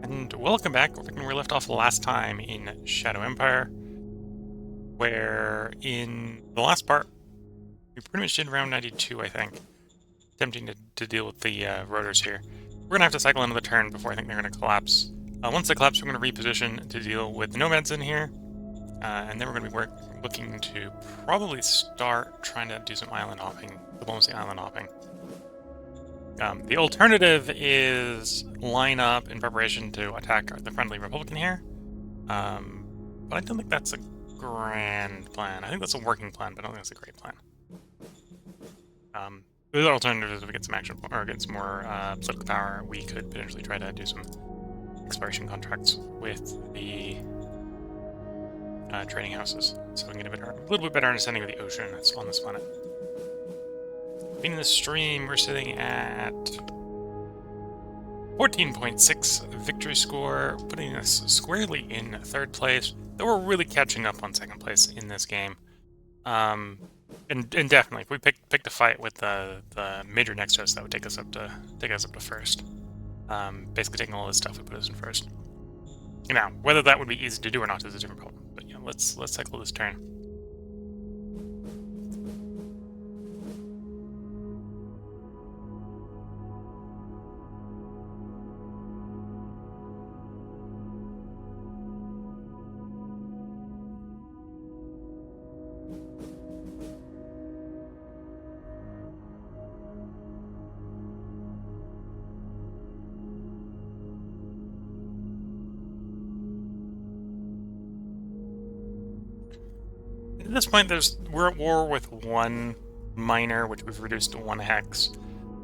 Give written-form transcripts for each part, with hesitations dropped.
And welcome back. We left off last time in Shadow Empire, where in the last part, we pretty much did round 92, I think. Attempting to deal with the rotors here. We're going to have to cycle another turn before I think they're going to collapse. Once they collapse, we're going to reposition to deal with the nomads in here. And then we're going to be looking to probably start trying to do some island hopping, diplomacy island hopping. The alternative is line up in preparation to attack the friendly Republican here. But I don't think that's a grand plan. I think that's a working plan, but I don't think that's a great plan. The other alternative is if we get some action or get some more political power, we could potentially try to do some exploration contracts with the trading houses, so we can get a little bit better understanding of the ocean that's on this planet. Being the stream, we're sitting at 14.6 victory score, putting us squarely in third place. Though we're really catching up on second place in this game. And definitely, if we picked a fight with the major next to us, that would take us up to first. Basically, taking all this stuff would put us in first. Now, whether that would be easy to do or not is a different problem. But yeah, let's cycle this turn. At this point, we're at war with one miner, which we've reduced to 1 hex.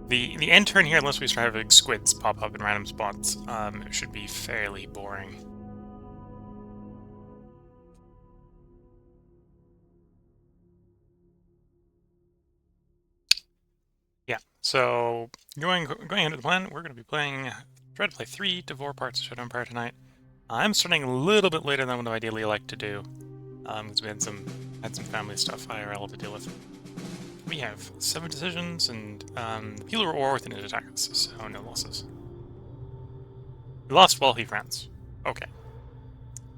The end turn here, unless we start having squids pop up in random spots, it should be fairly boring. Yeah, so going into the plan, we're going to be try to play 3 to 4 parts of Shadow Empire tonight. I'm starting a little bit later than what I ideally like to do, because we had some family stuff IRL to deal with. We have 7 decisions, and people are war within it attack us, so no losses. We lost wealthy friends. Okay.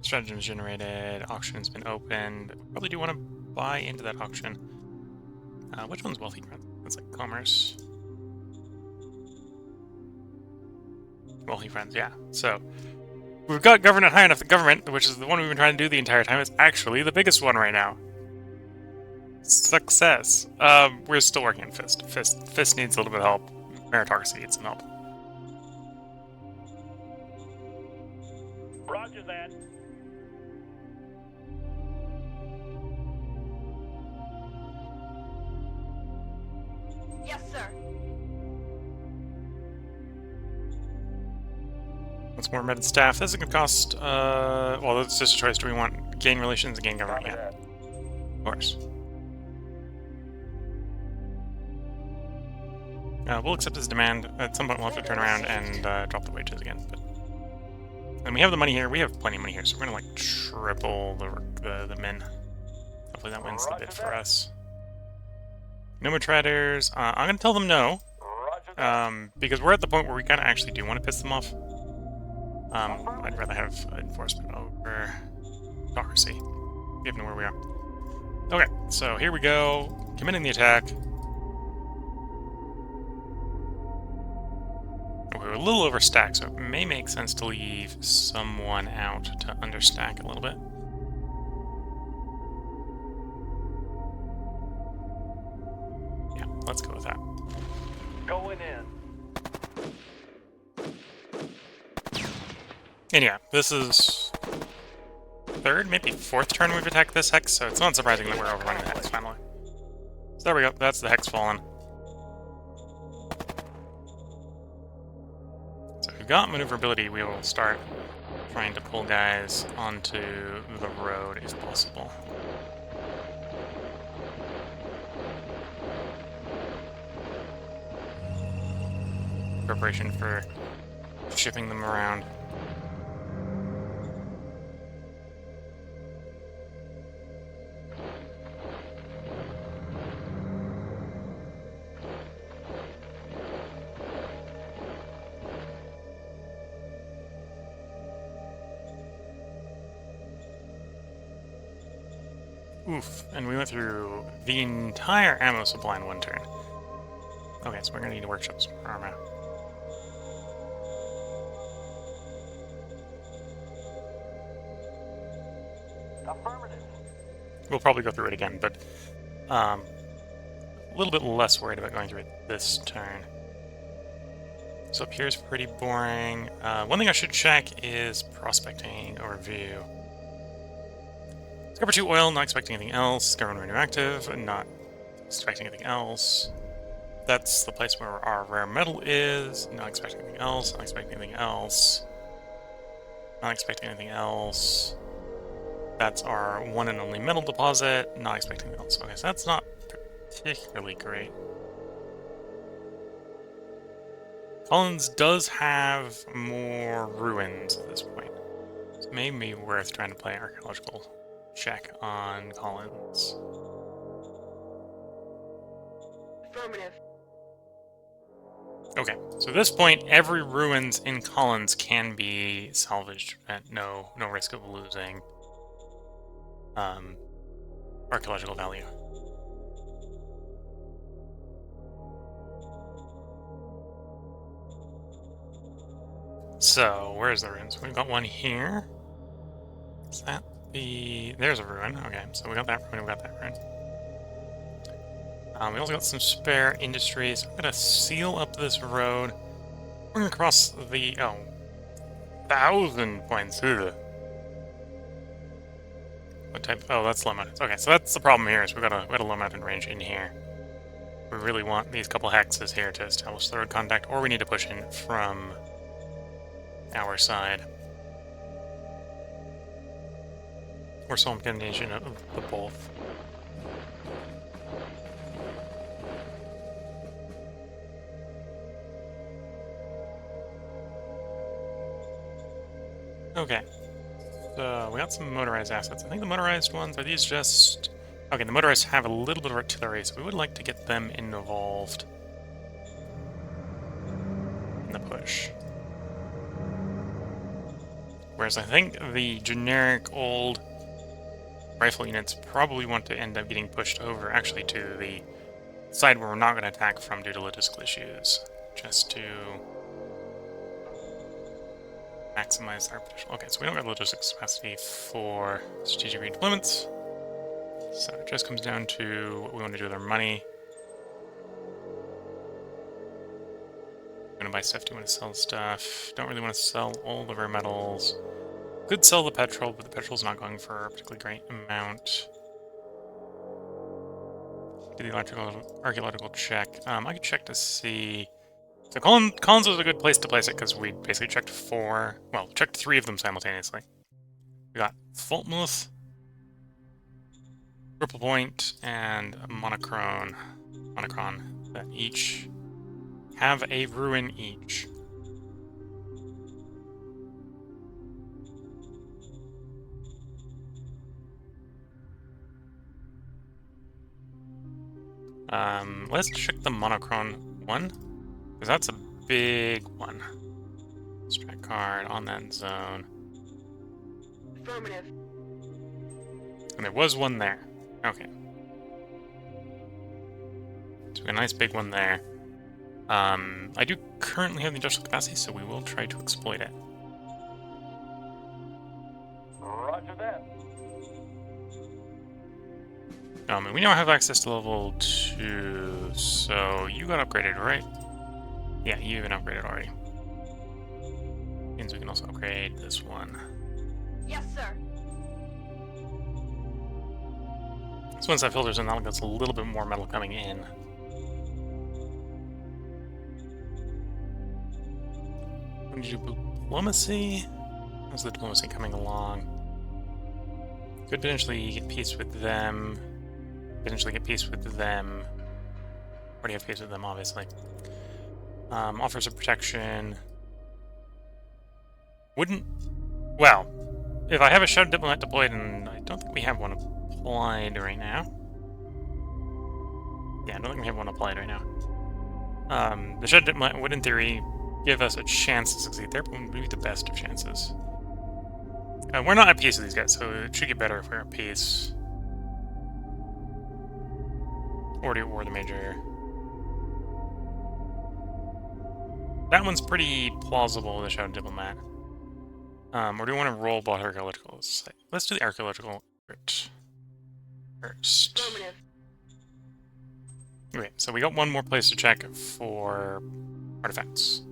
Stratagems generated, auction's been opened. Probably do want to buy into that auction. Which one's wealthy friends? That's like commerce. Wealthy friends, yeah. So we've got government high enough. The government, which is the one we've been trying to do the entire time, is actually the biggest one right now. Success. We're still working on Fist. Fist needs a little bit of help. Meritocracy needs some help. Roger that. Yes, sir. What's more med staff? This is going to cost, well, that's just a choice. Do we want gain relations and gain government? Yeah. Of course. We'll accept his demand. At some point, we'll have to turn around and drop the wages again. And we have the money here. We have plenty of money here, so we're going to, like, triple the men. Hopefully that wins the bid for us. No more traders. I'm going to tell them no. Because we're at the point where we kind of actually do want to piss them off. I'd rather have enforcement over democracy, given where we are. Okay, so here we go. Committing the attack. We're a little overstacked, so it may make sense to leave someone out to understack a little bit. Yeah, let's go with that. Going in. And yeah, this is 3rd, maybe 4th turn we've attacked this hex, so it's not surprising that we're overrunning the hex finally. So there we go, that's the hex fallen. So if we've got maneuverability, we will start trying to pull guys onto the road if possible. Preparation for shipping them around. Oof. And we went through the entire ammo supply in one turn. Okay, so we're gonna need to workshop some more armor. Affirmative. We'll probably go through it again, but a little bit less worried about going through it this turn. So up here is pretty boring. One thing I should check is prospecting overview. Discover 2 oil, not expecting anything else. Discover 1 radioactive, not expecting anything else. That's the place where our rare metal is. Not expecting anything else. Not expecting anything else. Not expecting anything else. That's our one and only metal deposit. Not expecting anything else. Okay, so that's not particularly great. Collins does have more ruins at this point. So it may be worth trying to play archaeological check on Collins. Affirmative. Okay, so at this point, every ruins in Collins can be salvaged at no risk of losing archaeological value. So, where's the ruins? We've got one here. Is that the... There's a ruin. Okay, so we got that ruin, we got that ruin. We also got some spare industries. I'm gonna seal up this road. We're gonna cross the... Oh, 1,000 points. Ugh. What type? Oh, that's low mountains. Okay, so that's the problem here, is we got a low mountain range in here. We really want these couple hexes here to establish the road contact, or we need to push in from our side. Or some combination of the both. Okay. So, we got some motorized assets. I think the motorized ones, are these just... Okay, the motorized have a little bit of artillery, so we would like to get them involved in the push. Whereas I think the generic old rifle units probably want to end up getting pushed over, actually, to the side where we're not going to attack from due to logistical issues. Just to maximize our potential. Okay, so we don't have logistics capacity for strategic redeployments. So it just comes down to what we want to do with our money. Want to buy stuff? Do you want to sell stuff? Don't really want to sell all of our metals. Could sell the petrol, but the petrol's not going for a particularly great amount. Do the archaeological check. I could check to see... So Collins was a good place to place it because we basically checked checked 3 of them simultaneously. We got Fultmuth, Ripple Point, and Monocron that each have a ruin each. Let's check the Monocron one, because that's a big one. Strike card on that zone. Affirmative. And there was one there. Okay. So we got a nice big one there. I do currently have the industrial capacity, so we will try to exploit it. Roger that. And we now have access to level 2, so you got upgraded, right? Yeah, you even upgraded already. Means we can also upgrade this one. Yes, sir. So once that filters in, that gets a little bit more metal coming in. When did you do diplomacy? How's the diplomacy coming along? Could potentially get peace with them. Potentially get peace with them. Already have peace with them, obviously. Offers of protection. Wouldn't... Well, if I have a Shadow Diplomat deployed, and I don't think we have one applied right now. Yeah, I don't think we have one applied right now. The Shadow Diplomat would, in theory, give us a chance to succeed there, but wouldn't be the best of chances. We're not at peace with these guys, so it should get better if we're at peace. or the major. That one's pretty plausible, the Shadow Diplomat. Or do we want to roll both archaeologicals? Let's do the archaeological first. Affirmative. Okay, so we got one more place to check for artifacts.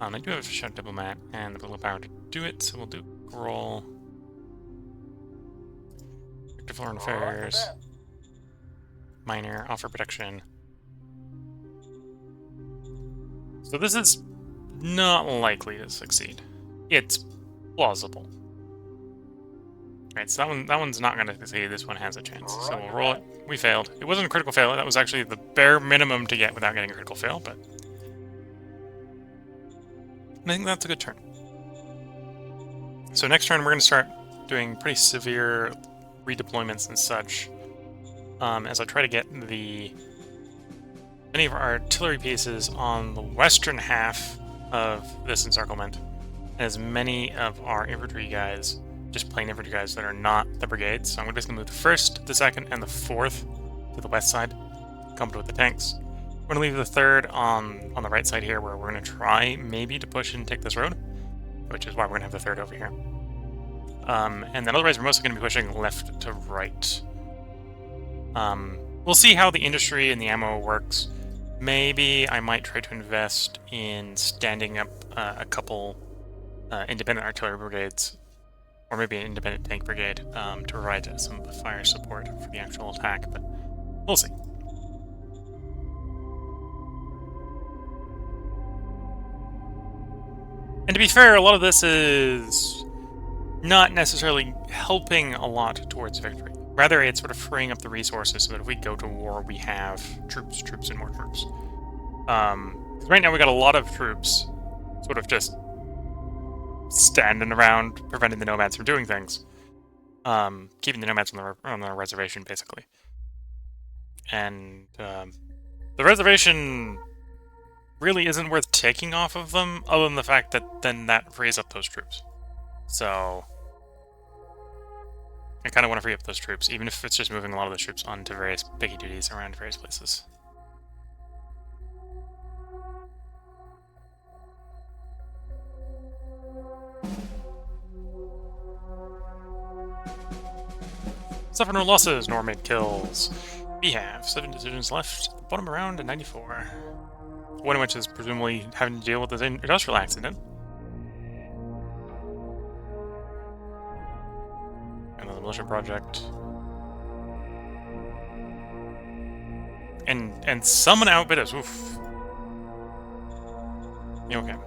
I do have a Shadow Diplomat and the political power to do it, so we'll do roll. Victor Foreign Affairs. Minor, offer protection. So this is not likely to succeed. It's plausible. Alright, so that one's not going to succeed. This one has a chance. So we'll roll it. We failed. It wasn't a critical fail. That was actually the bare minimum to get without getting a critical fail, but I think that's a good turn. So next turn we're going to start doing pretty severe redeployments and such. As I try to get many of our artillery pieces on the western half of this encirclement, and as many of our infantry guys, just plain infantry guys that are not the brigades. So I'm going to basically move the 1st, the 2nd, and the 4th to the west side, coupled with the tanks. We're going to leave the 3rd on the right side here, where we're going to try maybe to push and take this road, which is why we're going to have the 3rd over here. And then otherwise we're mostly going to be pushing left to right. We'll see how the industry and the ammo works. Maybe I might try to invest in standing up a couple independent artillery brigades, or maybe an independent tank brigade, to provide some fire support for the actual attack, but we'll see. And to be fair, a lot of this is not necessarily helping a lot towards victory. Rather, it's sort of freeing up the resources so that if we go to war, we have troops, and more troops. Because right now we got a lot of troops sort of just standing around, preventing the nomads from doing things. Keeping the nomads on the reservation, basically. And the reservation really isn't worth taking off of them, other than the fact that then that frees up those troops. So I kind of want to free up those troops, even if it's just moving a lot of those troops onto various picky duties around various places. Suffer no losses, nor made kills. We have 7 decisions left, bottom around at 94. One of which is presumably having to deal with an industrial accident. Another militia project. And someone outbid us. Oof. Yeah, okay.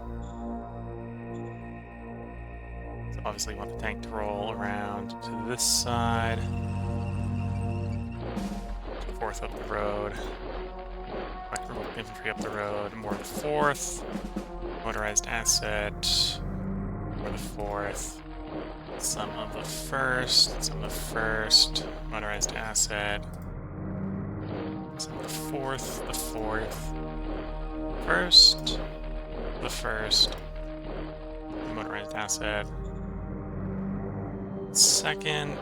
So obviously you want the tank to roll around to this side. 4th up the road. Infantry up the road. More the 4th. Motorized asset. More the 4th. Some of the 1st. Some of the 1st. Motorized asset. Some of the 4th. The 4th. 1st. The 1st. Motorized asset. 2nd.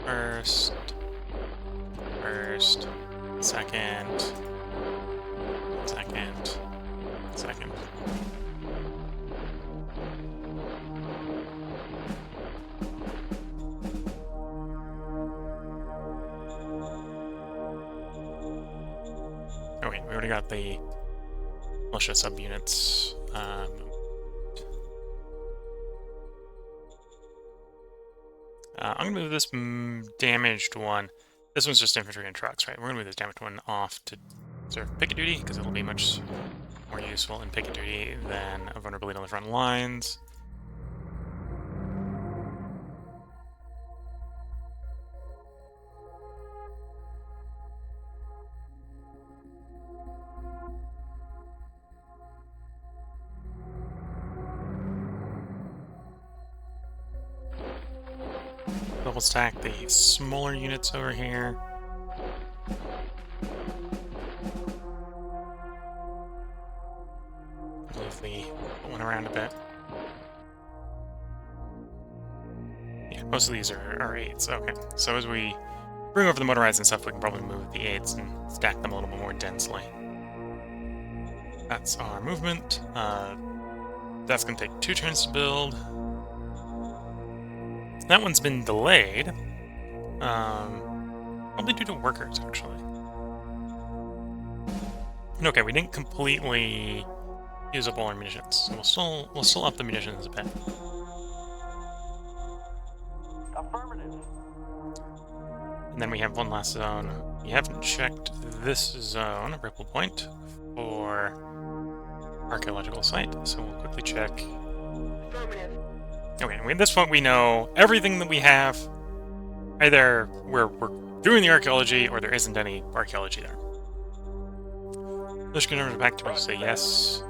1st. 1st. 2nd. 2nd. 2nd. Okay, we already got the militia subunits. I'm gonna move this damaged one. This one's just infantry and trucks, right? We're gonna move this damaged one off to serve picket duty, because it'll be much more useful in picket duty than a vulnerability on the front lines. Double stack the smaller units over here. Move the one around a bit. Yeah, most of these are 8s. Okay, so as we bring over the motorized and stuff, we can probably move the 8s and stack them a little bit more densely. That's our movement. That's going to take 2 turns to build. That one's been delayed. Probably due to workers, actually. Okay, we didn't completely use up all our munitions, so we'll still up the munitions a bit. Affirmative. And then we have one last zone. We haven't checked this zone, Ripple Point, for archaeological site, so we'll quickly check. Affirmative. Okay, at this point we know everything that we have. Either we're doing the archaeology, or there isn't any archaeology there. Just gonna back to us say yes.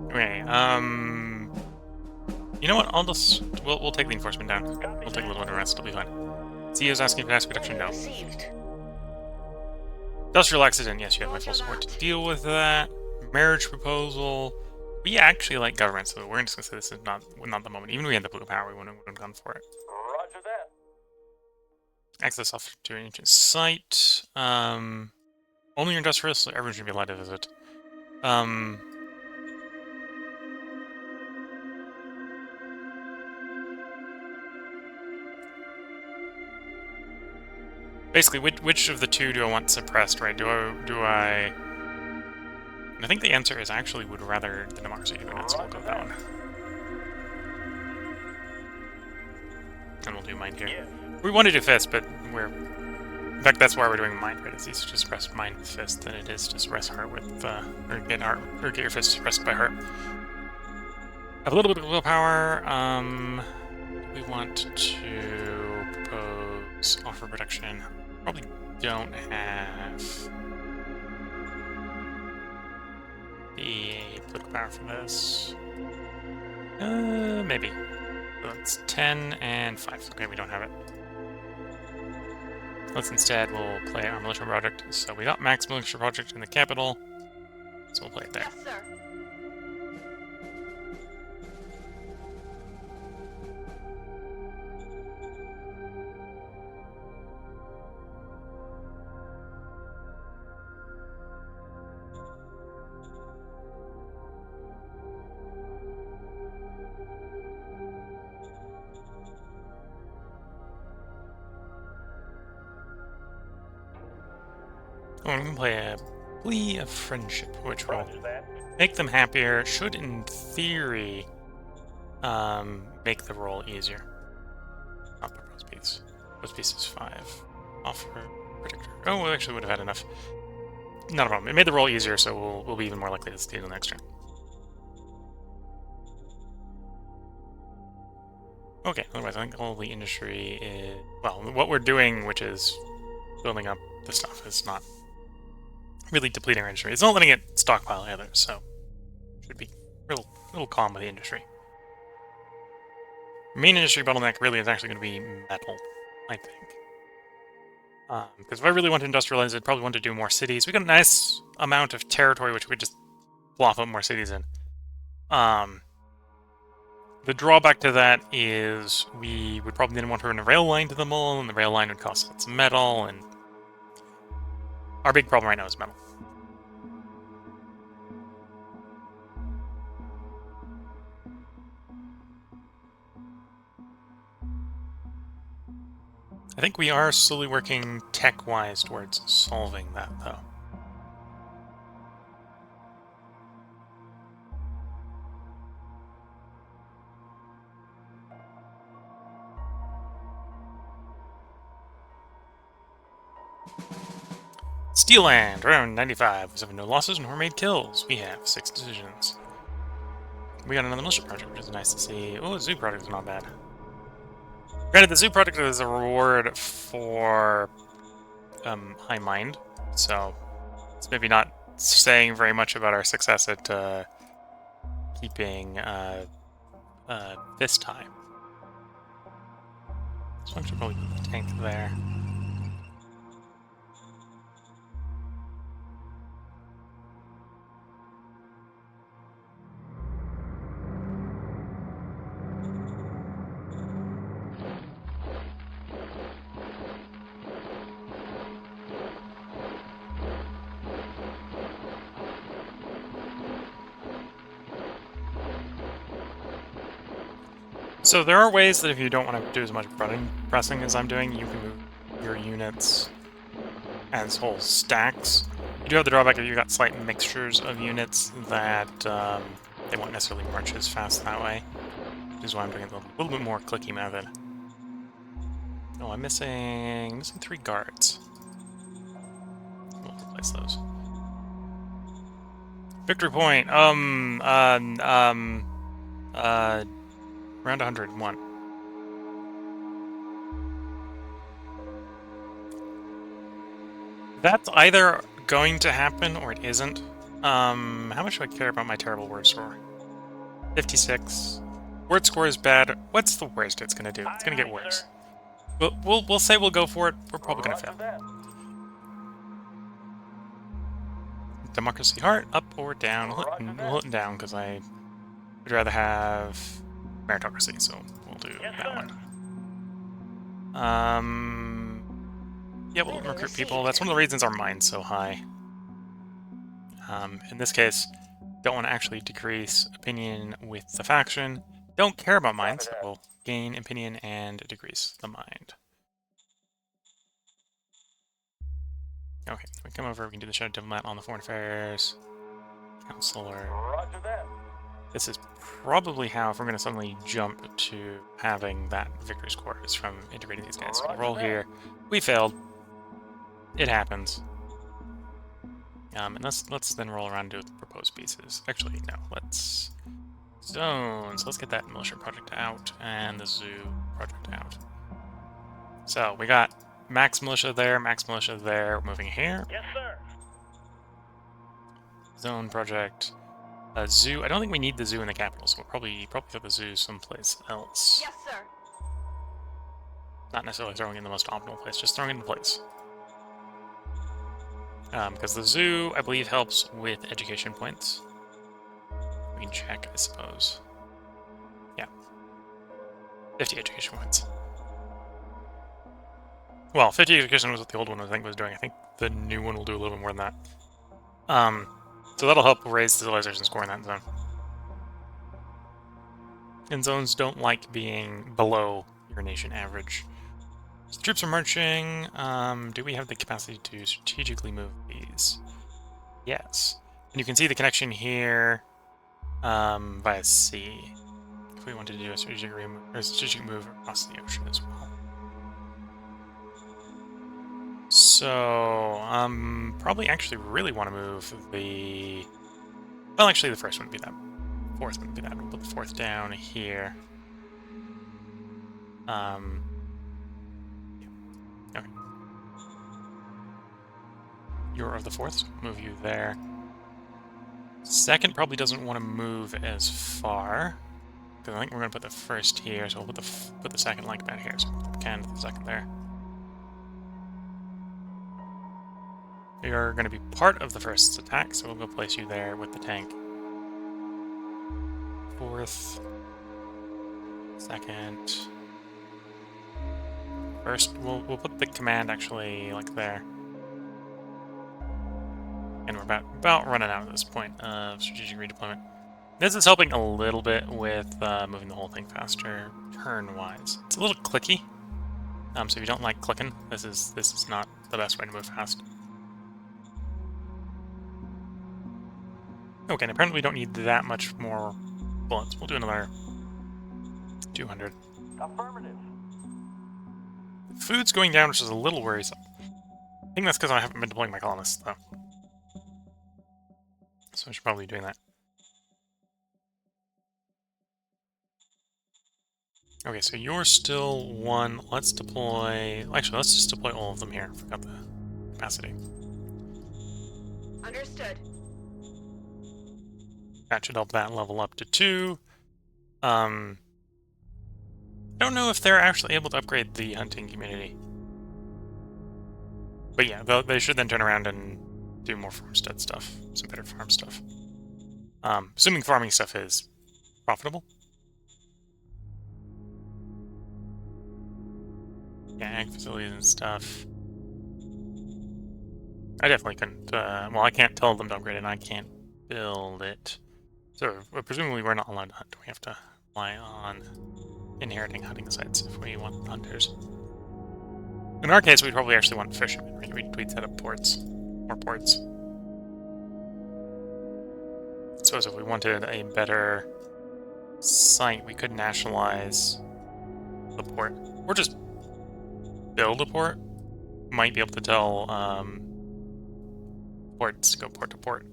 Okay, you know what? We'll take the enforcement down. We'll take a little bit of rest. It'll be fine. CEO's asking for task reduction. No. Received. Industrial accident. Yes, you have my full support to deal with that. Marriage proposal. We actually like government, so we're just gonna say this is not the moment. Even if we had the blue power, we wouldn't have gone for it. Roger that. Access off to an ancient site. Only industrialists, so everyone should be allowed to visit. Basically, which of the two do I want suppressed, right? Do I... I think the answer is I actually would rather the democracy units, so we'll go with that one. And we'll do mine here. Yes. We want to do fist, but we're... In fact, that's why we're doing mine, right? It's easier to suppress mine with fist than it is to suppress heart with, or get your fist suppressed by heart. Have a little bit of willpower. We want to propose offer protection. Probably don't have the political power for this. Maybe. So that's 10 and 5. Okay, we don't have it. Let's instead, we'll play our militia project. So we got max militia project in the capital, so we'll play it there. Yes, sir. Oh, we can play a plea of friendship, which will Roger that. make them happier. Should, in theory, make the roll easier. Not proposed piece. Proposed piece is 5. Offer predictor. Oh, we actually would have had enough. Not a problem. It made the roll easier, so we'll be even more likely to steal the next turn. Okay, otherwise I think all the industry is... Well, what we're doing, which is building up the stuff, is not really depleting our industry. It's not letting it stockpile either, so should be real calm with the industry. Main industry bottleneck really is actually going to be metal, I think. Because if I really want to industrialize, I'd probably want to do more cities. We got a nice amount of territory which we just plop up more cities in. The drawback to that is we would probably then want to run a rail line to them all, and the rail line would cost lots of metal, and our big problem right now is metal. I think we are slowly working tech-wise towards solving that, though. Steel Land, around 95. We have no losses nor made kills. We have 6 decisions. We got another militia project, which is nice to see. Oh, the zoo project is not bad. Granted, the zoo project is a reward for high mind, so it's maybe not saying very much about our success at keeping this time. So I should probably put the tank there. So there are ways that if you don't want to do as much button pressing as I'm doing, you can move your units as whole stacks. You do have the drawback that you've got slight mixtures of units that they won't necessarily march as fast that way, which is why I'm doing a little bit more clicky method. Oh, I'm missing 3 guards. We'll replace those. Victory point. Round 101. That's either going to happen or it isn't. How much do I care about my terrible word score? 56. Word score is bad. What's the worst it's gonna do? It's gonna get worse. We'll say we'll go for it. We're probably gonna fail. Democracy heart, up or down? We'll hit down because I would rather have meritocracy, so we'll do that one. Yeah, we'll recruit people. That's one of the reasons our mine's so high. In this case, don't want to actually decrease opinion with the faction. Don't care about mine, so we'll gain opinion and decrease the mind. Okay, we come over, we can do the Shadow Diplomat on the Foreign Affairs. Counselor. Roger that. This is probably how, if we're going to suddenly jump to having that victory score, is from integrating these guys. So we'll roll here. We failed. It happens. And let's then roll around and do the proposed pieces. Actually, no, let's... Zones. Let's get that militia project out, and the zoo project out. So, we got max militia there, We're moving here. Yes, sir. Zone project. Zoo. I don't think we need the zoo in the capital, so we'll probably put the zoo someplace else. Yes, sir. Not necessarily throwing it in the most optimal place, just throwing it in place. Because the zoo, I believe, helps with education points. We can check, I suppose. Yeah. 50 education points. Well, 50 education was what the old one, I think, was doing. I think the new one will do a little bit more than that. So that'll help raise the civilization score in that zone. And zones don't like being below your nation average. So troops are marching. Do we have the capacity to strategically move these? Yes. And you can see the connection here via sea. If we wanted to do a strategic move across the ocean as well. So, probably actually really want to move the... Well, actually the first wouldn't be that. Fourth wouldn't be that. We'll put the fourth down here. Yeah. Okay. You're of the fourth, so move you there. Second probably doesn't want to move as far. Because I think we're going to put the first here, so we'll put the second like about here. So we'll put the can for the second there. You're going to be part of the first attack, so we'll go place you there with the tank. Fourth. Second. First, we'll put the command actually like there. And we're about running out at this point of strategic redeployment. This is helping a little bit with moving the whole thing faster, turn-wise. It's a little clicky, so if you don't like clicking, this is not the best way to move fast. Okay, and apparently we don't need that much more bullets. We'll do another 200. Affirmative. Food's going down, which is a little worrisome. I think that's because I haven't been deploying my colonists, though. So I should probably be doing that. Okay, so you're still one. Let's deploy... Actually, let's just deploy all of them here. Forgot the capacity. Understood. That should help that level up to 2. I don't know if they're actually able to upgrade the hunting community. But yeah, they should then turn around and do more farmstead stuff. Some better farm stuff. Assuming farming stuff is profitable. Yeah, ag facilities and stuff. I definitely couldn't, well, I can't tell them to upgrade it, and I can't build it. So, presumably we're not allowed to hunt. We have to rely on inheriting hunting sites if we want hunters. In our case, we'd probably actually want fishermen, right? We'd set up ports. More ports. I suppose if we wanted a better site, we could nationalize the port. Or just build a port. Might be able to tell ports to go port to port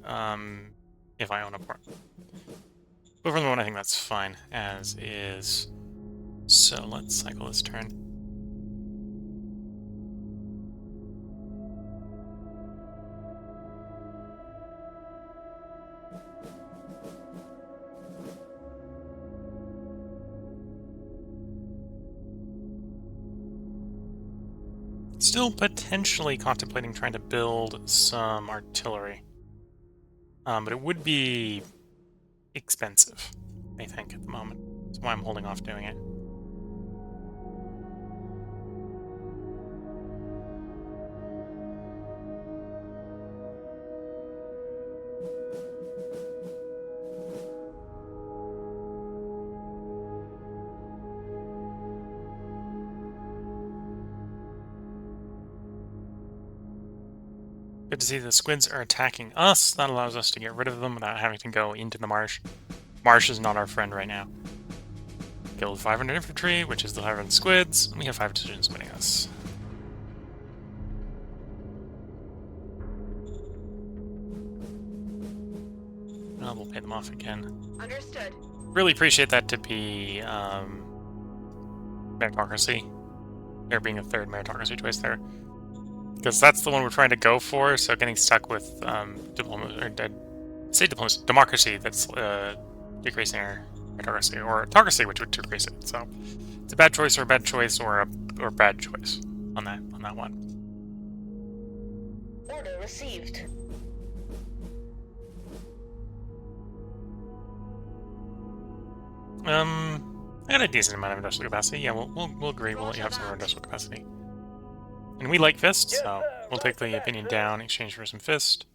if I own a port. But for the moment, I think that's fine, as is. So let's cycle this turn. Still potentially contemplating trying to build some artillery. But it would be expensive, I think, at the moment. That's why I'm holding off doing it. Good to see the squids are attacking us. That allows us to get rid of them without having to go into the marsh. Marsh is not our friend right now. Killed 500 infantry, which is the 500 squids. We have 5 decisions winning us. Oh, we'll pay them off again. Understood. Really appreciate that to be meritocracy. There being a third meritocracy choice there. Because that's the one we're trying to go for, so getting stuck with democracy that's decreasing our meritocracy, or autocracy, which would decrease it. So it's a bad choice or a bad choice or a bad choice on that one. Order received. I got a decent amount of industrial capacity. Yeah, we'll agree. We'll let you have some more industrial capacity. And we like Fist, so we'll take the opinion down in exchange for some Fist.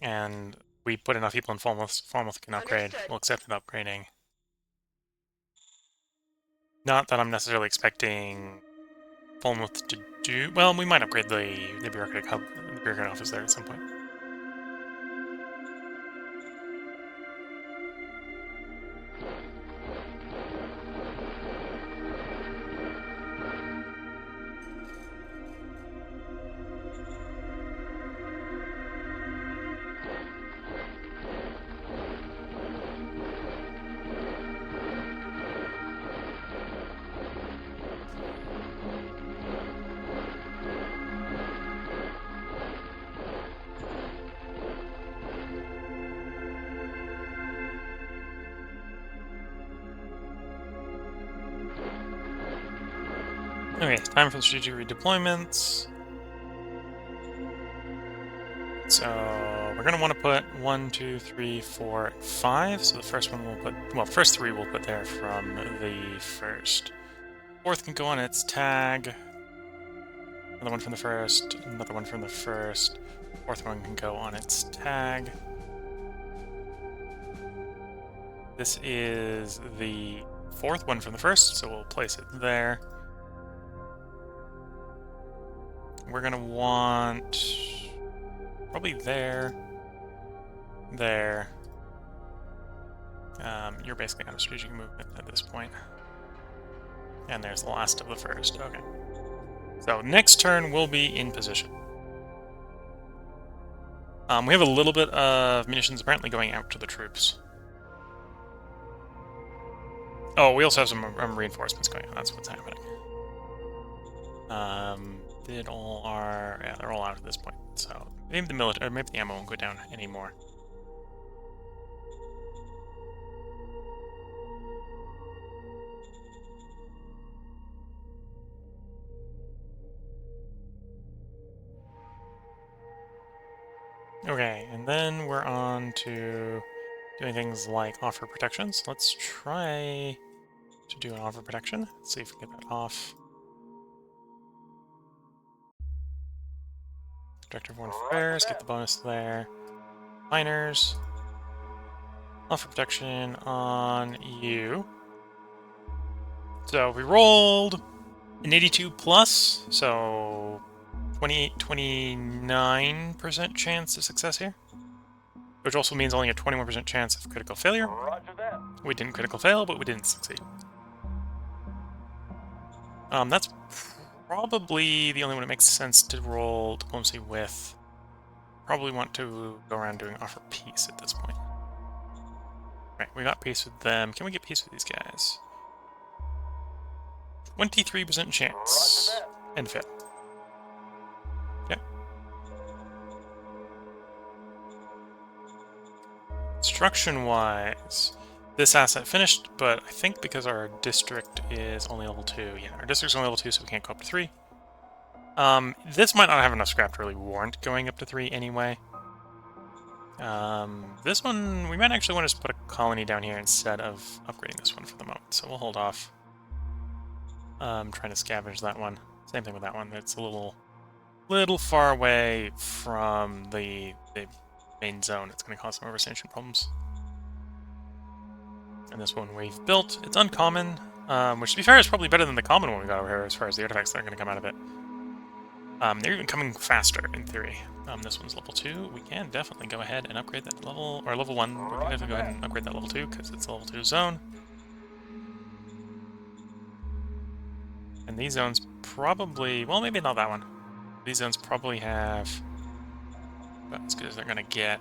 And we put enough people in Falmouth can upgrade. We'll accept an upgrading. Not that I'm necessarily expecting Falmouth to do... Well, we might upgrade the bureaucratic hub, the bureaucratic office there at some point. Okay, time for the strategic redeployments. So we're going to want to put 1, 2, 3, 4, 5. So the first one we'll put, well, first 3 we'll put there from the first. Fourth can go on its tag. Another one from the first. Another one from the first. Fourth one can go on its tag. This is the fourth one from the first, so we'll place it there. We're going to want probably there. You're basically out of strategic movement at this point. And there's the last of the first. Okay. So next turn we'll be in position. We have a little bit of munitions apparently going out to the troops. Oh, we also have some reinforcements going on. That's what's happening. Did all our... Yeah, they're all out at this point. So maybe the military, maybe the ammo won't go down anymore. Okay, and then we're on to doing things like offer protections. Let's try to do an offer protection. Let's see if we can get that off. Director of Foreign Affairs, get the bonus there. Miners. Offer protection on you. So we rolled an 82 plus, so 29% chance of success here. Which also means only a 21% chance of critical failure. Roger that. We didn't critical fail, but we didn't succeed. That's probably the only one that makes sense to roll diplomacy with. Probably want to go around doing offer peace at this point. Right, we got peace with them. Can we get peace with these guys? 23% chance. Roger that. And fail. Okay. Construction-wise, this asset finished, but I think because our district is only level 2, yeah, our district's only level 2, so we can't go up to 3. This might not have enough scrap to really warrant going up to 3 anyway. This one, we might actually want to just put a colony down here instead of upgrading this one for the moment, so we'll hold off. Trying to scavenge that one. Same thing with that one. It's a little far away from the main zone. It's going to cause some overstation problems. And this one we've built. It's uncommon, which to be fair is probably better than the common one we got over here as far as the artifacts that are going to come out of it. They're even coming faster, in theory. This one's level 2. We can definitely go ahead and upgrade that level, or level 1. We can definitely go ahead and upgrade that level 2, because it's a level 2 zone. And these zones probably, well, maybe not that one. These zones probably have about as good as they're going to get.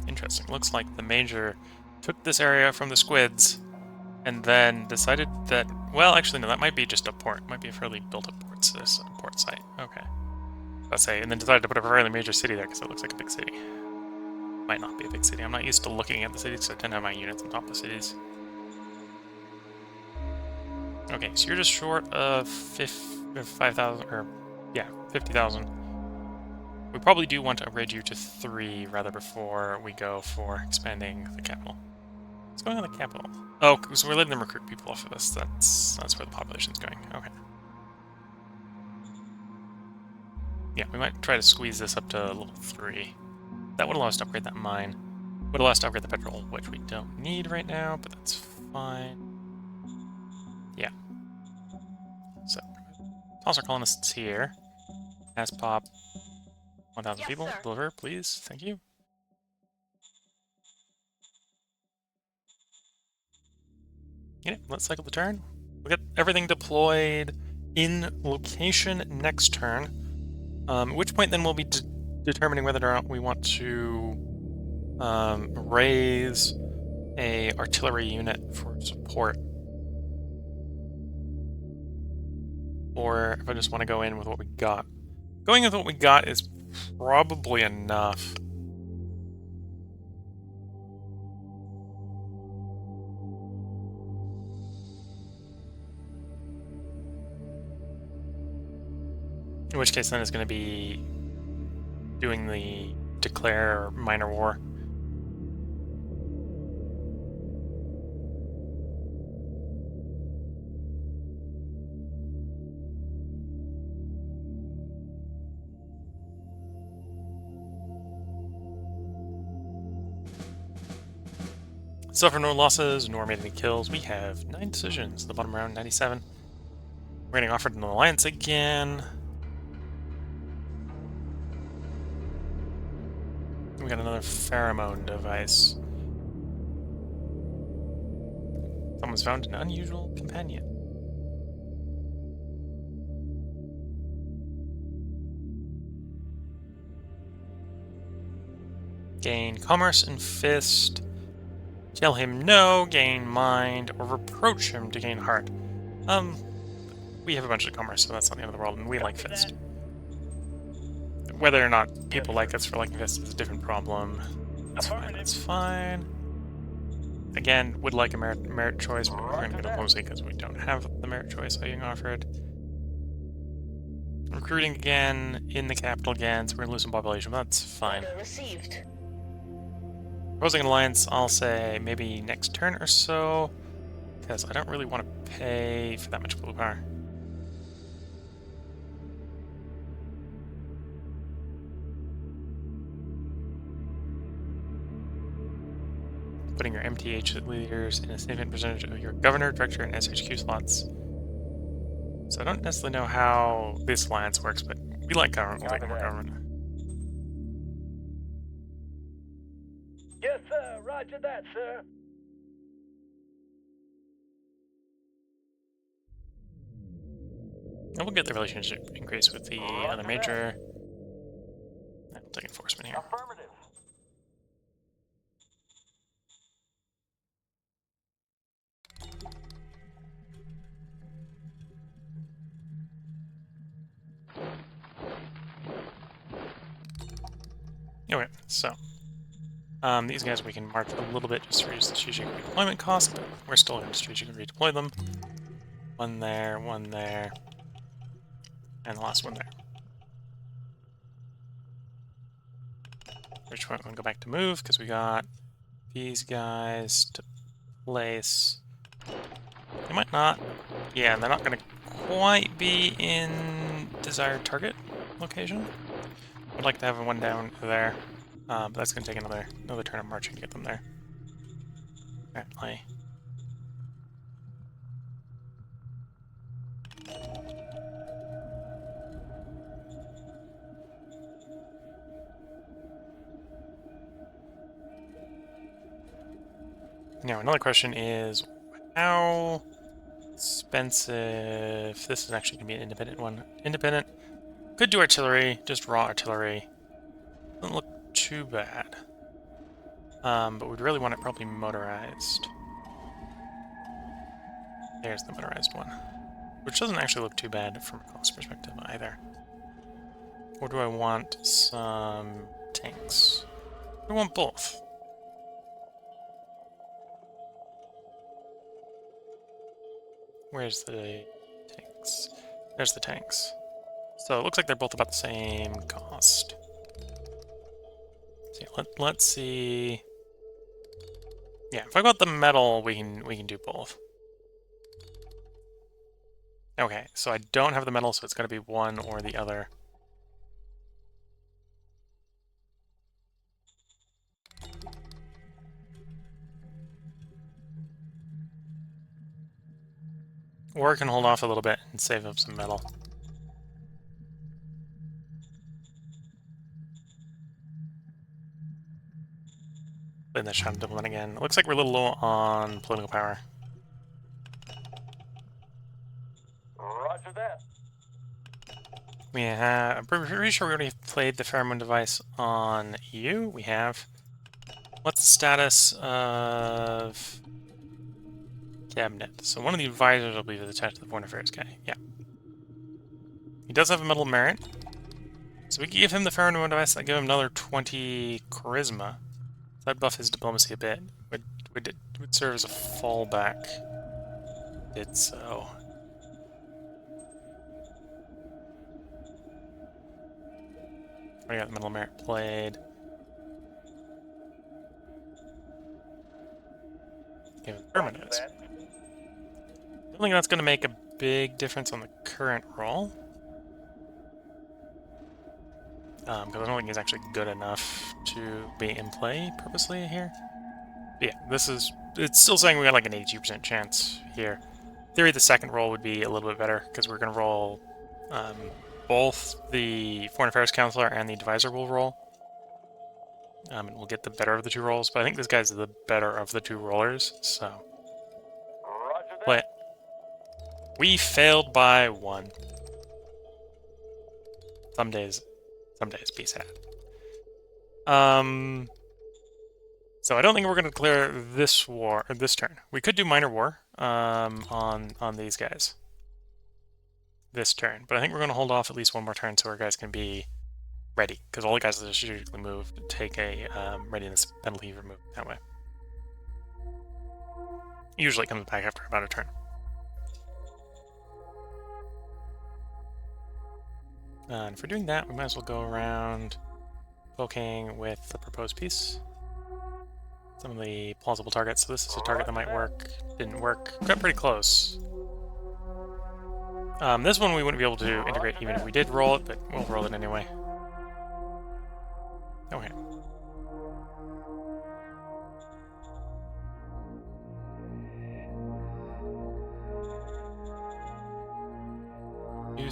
Interesting. Looks like the Major took this area from the squids, and then decided that, well, actually, no, that might be just a port. It might be a fairly built-up port site. Okay. Let's say, and then decided to put a fairly major city there because it looks like a big city. Might not be a big city. I'm not used to looking at the cities, so I tend to have my units on top of the cities. Okay, so you're just short of 5,000, or, yeah, 50,000. We probably do want to upgrade you to 3 rather before we go for expanding the capital. What's going on in the capital? Oh, so we're letting them recruit people off of this. That's where the population's going. Okay. Yeah, we might try to squeeze this up to level 3. That would allow us to upgrade that mine. Would allow us to upgrade the petrol, which we don't need right now, but that's fine. Yeah. So, toss our colonists here. As pop 1,000 Yes, people. sir. Deliver, please. Thank you. Yeah, let's cycle the turn. We'll get everything deployed in location next turn. At which point then we'll be determining whether or not we want to raise a artillery unit for support, or if I just want to go in with what we got. Going with what we got is probably enough. In which case then it's going to be doing the declare minor war. Suffer no losses, nor made any kills. We have 9 decisions. The bottom round, 97. We're getting offered an alliance again. We got another pheromone device. Someone's found an unusual companion. Gain commerce and fist. Tell him no, gain mind, or reproach him to gain heart. We have a bunch of commerce, so that's not the end of the world, and we like fist. Whether or not people like us for liking fist is a different problem. That's fine, that's fine. Again, would like a merit choice, but we're going to go diplomacy because we don't have the merit choice being offered. Recruiting again, in the capital again, so we're going to lose some population, but that's fine. Received. Proposing an alliance, I'll say maybe next turn or so, because I don't really want to pay for that much blue power. putting your MTH leaders in a significant percentage of your governor, director, and SHQ slots. So I don't necessarily know how this alliance works, but we like government. We like more government. Yes, sir. Roger that, sir. And we'll get the relationship increase with the other major. And we'll take enforcement here. Affirmative. Okay, so these guys we can march a little bit just to reduce the strategic redeployment cost, but we're still going to strategically redeploy them. One there, and the last one there. Which one? I'm going to go back to move because we got these guys to place. They might not. Yeah, they're not going to quite be in desired target location. I'd like to have one down there, but that's going to take another turn of marching to get them there. Apparently. Now, another question is, how expensive... This is actually going to be an independent one. Independent. Could do artillery, just raw artillery. Doesn't look too bad. But we'd really want it probably motorized. There's the motorized one. Which doesn't actually look too bad from a cost perspective either. Or do I want some tanks? I want both. Where's the tanks? There's the tanks. So it looks like they're both about the same cost. So let's see. Yeah, if I got the metal, we can do both. Okay, so I don't have the metal, so it's got to be one or the other. Or I can hold off a little bit and save up some metal. Then the Shadow Diplomat again. It looks like we're a little low on political power. Roger that. I'm pretty sure we already played the pheromone device on you. We have. What's the status of cabinet? So one of the advisors will be attached to the foreign affairs guy. Yeah. He does have a metal merit. So we can give him the pheromone device. That give him another 20 charisma. So that'd buff his diplomacy a bit. Would serve as a fallback. Did so. I got the metal merit played. Give him permanence. I don't think that's going to make a big difference on the current roll. Because I don't think he's actually good enough to be in play purposely here. But yeah, it's still saying we got like an 82% chance here. In theory, the second roll would be a little bit better, because we're going to roll both the Foreign Affairs Counselor and the Advisor will roll. And we'll get the better of the two rolls, but I think this guy's the better of the two rollers, so... Roger that. Play it. We failed by 1. Some days be sad. So I don't think we're going to clear this war, or this turn. We could do minor war on these guys this turn, but I think we're going to hold off at least one more turn so our guys can be ready, because all the guys that are strategically moved take a readiness penalty removed that way. Usually it comes back after about a turn. And for doing that, we might as well go around poking with the proposed piece. Some of the plausible targets. So this is a target that might work. Didn't work. Got pretty close. This one we wouldn't be able to integrate even if we did roll it, but we'll roll it anyway. Okay.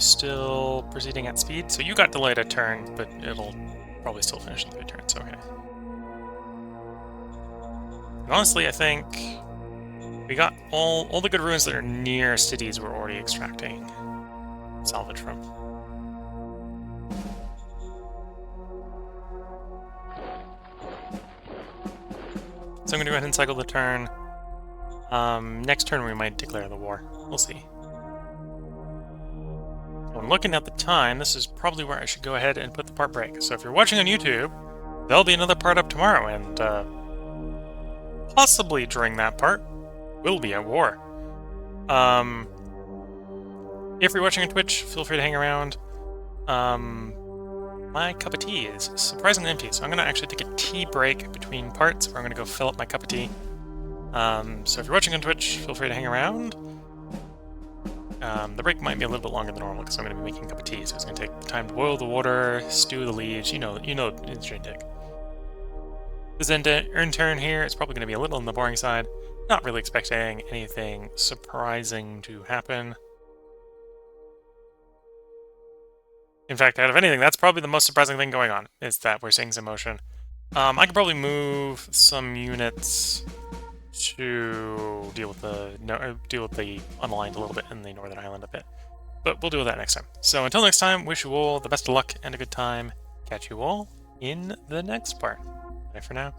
still proceeding at speed? So you got delayed a turn, but it'll probably still finish in 3 turns, okay. And honestly, I think we got all the good ruins that are near cities we're already extracting salvage from. So I'm going to go ahead and cycle the turn. Next turn we might declare the war. We'll see. So I'm looking at the time. This is probably where I should go ahead and put the part break. So if you're watching on YouTube, there'll be another part up tomorrow, and possibly during that part will be a war. If you're watching on Twitch, feel free to hang around. My cup of tea is surprisingly empty, so I'm going to actually take a tea break between parts where I'm going to go fill up my cup of tea. So if you're watching on Twitch, feel free to hang around. The break might be a little bit longer than normal because I'm going to be making a cup of tea, so it's going to take time to boil the water, stew the leaves, you know, it's your dick. This end turn here, it's probably going to be a little on the boring side. Not really expecting anything surprising to happen. In fact, out of anything, that's probably the most surprising thing going on, is that we're seeing some motion. I could probably move some units to deal with the unaligned a little bit in the Northern Island a bit. But we'll deal with that next time. So until next time, wish you all the best of luck and a good time. Catch you all in the next part. Bye for now.